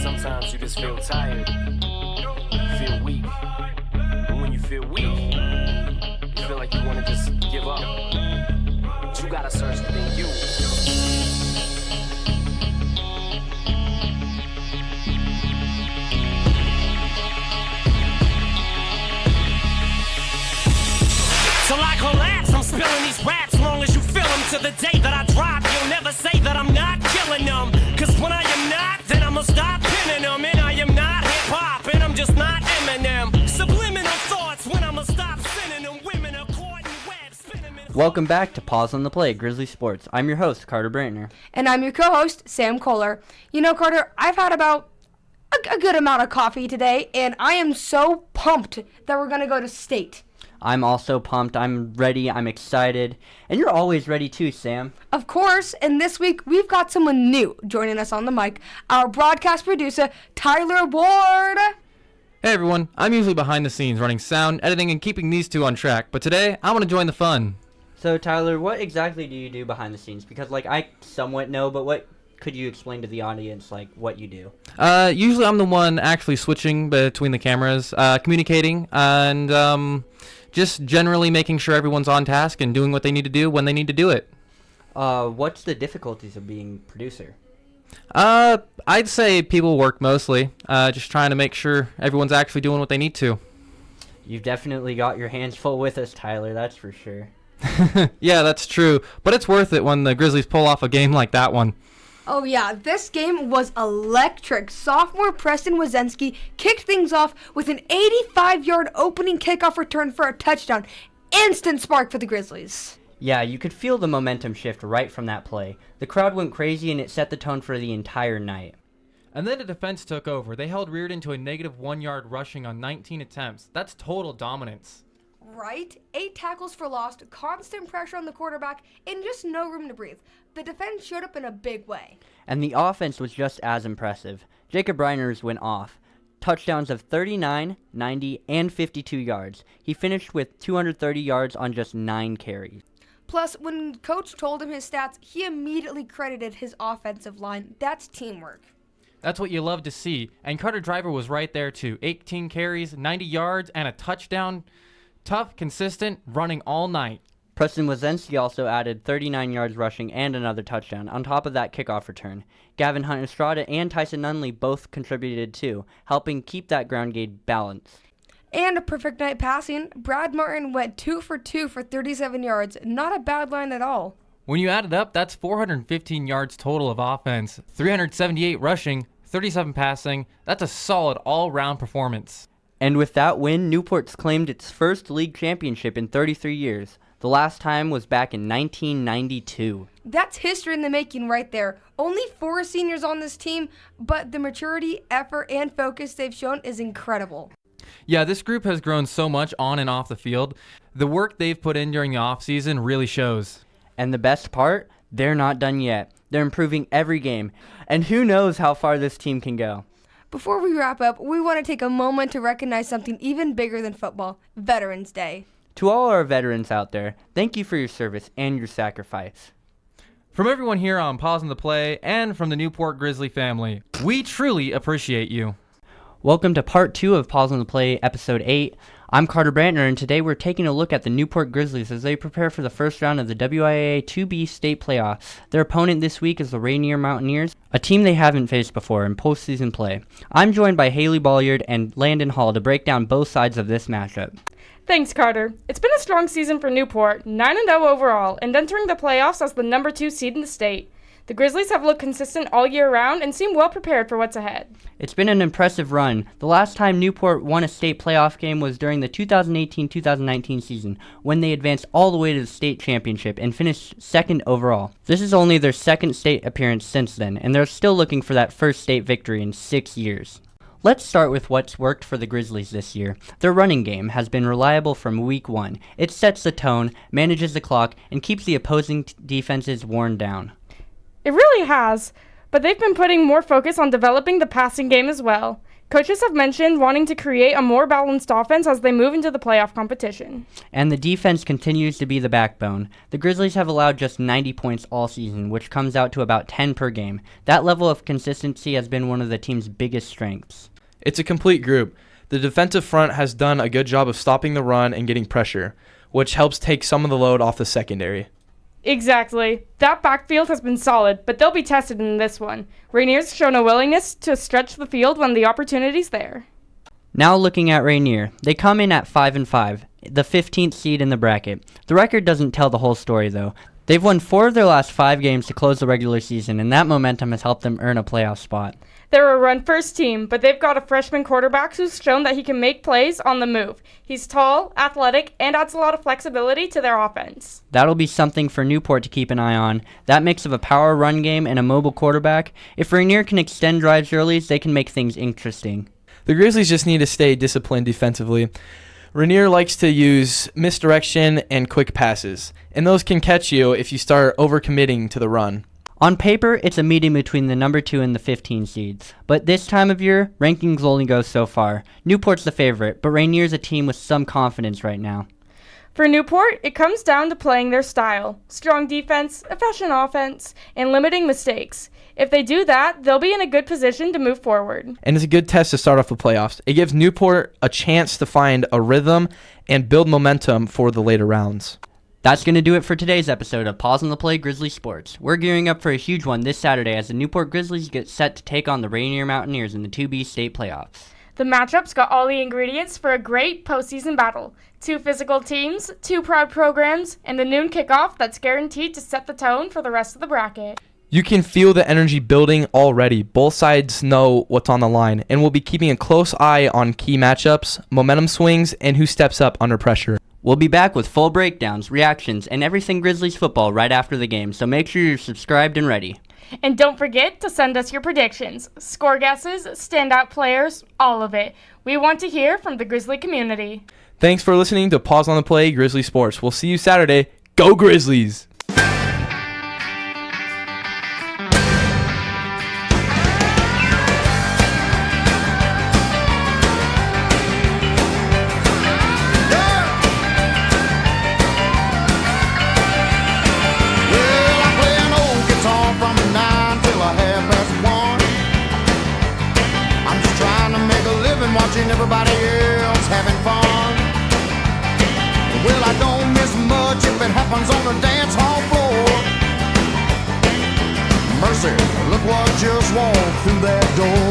Sometimes you just feel tired, you feel weak, and when you feel weak, you feel like you want to just give up, but you gotta search within you. Till I collapse, I'm spilling these raps long as you feel them. To the day that I drop, you'll never say that I'm not killing them. Cause when I am not, then I'ma stop pinning them. And I am not hip-hop, and I'm just not Eminem. Subliminal thoughts when I'ma stop sending them. Women are caught in webs, spinning them. Welcome back to Paws on the Play, Grizzly Sports. I'm your host, Carter Brantner. And I'm your co-host, Sam Kohler. You know, Carter, I've had about a good amount of coffee today, and I am so pumped that we're going to go to state. I'm also pumped. I'm ready. I'm excited. And you're always ready too, Sam. Of course, and this week we've got someone new joining us on the mic, our broadcast producer, Tyler Ward. Hey everyone, I'm usually behind the scenes running sound, editing, and keeping these two on track, but today I want to join the fun. So Tyler, what exactly do you do behind the scenes? Because I somewhat know, but what could you explain to the audience, what you do? Usually I'm the one actually switching between the cameras, communicating, and just generally making sure everyone's on task and doing what they need to do when they need to do it. What's the difficulties of being producer? I'd say people work mostly, just trying to make sure everyone's actually doing what they need to. You've definitely got your hands full with us, Tyler, that's for sure. Yeah, that's true, but it's worth it when the Grizzlies pull off a game like that one. Oh yeah, this game was electric. Sophomore Preston Wazensky kicked things off with an 85-yard opening kickoff return for a touchdown. Instant spark for the Grizzlies. Yeah, you could feel the momentum shift right from that play. The crowd went crazy and it set the tone for the entire night. And then the defense took over. They held Reardan to a negative 1 yard rushing on 19 attempts. That's total dominance. Right? 8 tackles for loss, constant pressure on the quarterback, and just no room to breathe. The defense showed up in a big way. And the offense was just as impressive. Jacob Reiners went off. Touchdowns of 39, 90, and 52 yards. He finished with 230 yards on just 9 carries. Plus, when Coach told him his stats, he immediately credited his offensive line. That's teamwork. That's what you love to see. And Carter Driver was right there too. 18 carries, 90 yards, and a touchdown. Tough, consistent, running all night. Preston Wazensky also added 39 yards rushing and another touchdown, on top of that kickoff return. Gavin Hunt-Estrada and Tyson Nunley both contributed too, helping keep that ground game balanced. And a perfect night passing. Brad Martin went 2 for 2 for 37 yards. Not a bad line at all. When you add it up, that's 415 yards total of offense, 378 rushing, 37 passing. That's a solid all-round performance. And with that win, Newport's claimed its first league championship in 33 years. The last time was back in 1992. That's history in the making right there. Only 4 seniors on this team, but the maturity, effort, and focus they've shown is incredible. Yeah, this group has grown so much on and off the field. The work they've put in during the offseason really shows. And the best part, they're not done yet. They're improving every game. And who knows how far this team can go. Before we wrap up, we want to take a moment to recognize something even bigger than football, Veterans Day. To all our veterans out there, thank you for your service and your sacrifice. From everyone here on Paws on the Play and from the Newport Grizzly family, we truly appreciate you. Welcome to part 2 of Paws on the Play, episode 8. I'm Carter Brantner, and today we're taking a look at the Newport Grizzlies as they prepare for the first round of the WIAA 2B state playoff. Their opponent this week is the Rainier Mountaineers, a team they haven't faced before in postseason play. I'm joined by Haley Bolliard and Landon Hall to break down both sides of this matchup. Thanks, Carter. It's been a strong season for Newport, 9-0 overall, and entering the playoffs as the number 2 seed in the state. The Grizzlies have looked consistent all year round and seem well prepared for what's ahead. It's been an impressive run. The last time Newport won a state playoff game was during the 2018-2019 season, when they advanced all the way to the state championship and finished 2nd overall. This is only their 2nd state appearance since then, and they're still looking for that first state victory in 6 years. Let's start with what's worked for the Grizzlies this year. Their running game has been reliable from week 1. It sets the tone, manages the clock, and keeps the opposing defenses worn down. It really has, but they've been putting more focus on developing the passing game as well. Coaches have mentioned wanting to create a more balanced offense as they move into the playoff competition. And the defense continues to be the backbone. The Grizzlies have allowed just 90 points all season, which comes out to about 10 per game. That level of consistency has been one of the team's biggest strengths. It's a complete group. The defensive front has done a good job of stopping the run and getting pressure, which helps take some of the load off the secondary. Exactly. That backfield has been solid, but they'll be tested in this one. Rainier's shown a willingness to stretch the field when the opportunity's there. Now looking at Rainier, they come in at 5-5, the 15th seed in the bracket. The record doesn't tell the whole story though. They've won 4 of their last 5 games to close the regular season, and that momentum has helped them earn a playoff spot. They're a run-first team, but they've got a freshman quarterback who's shown that he can make plays on the move. He's tall, athletic, and adds a lot of flexibility to their offense. That'll be something for Newport to keep an eye on. That mix of a power run game and a mobile quarterback. If Rainier can extend drives early, they can make things interesting. The Grizzlies just need to stay disciplined defensively. Rainier likes to use misdirection and quick passes, and those can catch you if you start overcommitting to the run. On paper, it's a meeting between the number 2 and the 15 seeds. But this time of year, rankings only go so far. Newport's the favorite, but Rainier's a team with some confidence right now. For Newport, it comes down to playing their style. Strong defense, efficient offense, and limiting mistakes. If they do that, they'll be in a good position to move forward. And it's a good test to start off the playoffs. It gives Newport a chance to find a rhythm and build momentum for the later rounds. That's going to do it for today's episode of Paws on the Play Grizzly Sports. We're gearing up for a huge one this Saturday as the Newport Grizzlies get set to take on the Rainier Mountaineers in the 2B state playoffs. The matchup's got all the ingredients for a great postseason battle. 2 physical teams, 2 proud programs, and the noon kickoff that's guaranteed to set the tone for the rest of the bracket. You can feel the energy building already. Both sides know what's on the line, and we'll be keeping a close eye on key matchups, momentum swings, and who steps up under pressure. We'll be back with full breakdowns, reactions, and everything Grizzlies football right after the game, so make sure you're subscribed and ready. And don't forget to send us your predictions, score guesses, standout players, all of it. We want to hear from the Grizzly community. Thanks for listening to Paws on the Play Grizzly Sports. We'll see you Saturday. Go Grizzlies! Watching everybody else having fun. Well, I don't miss much if it happens on the dance hall floor. Mercy, look what just walked through that door.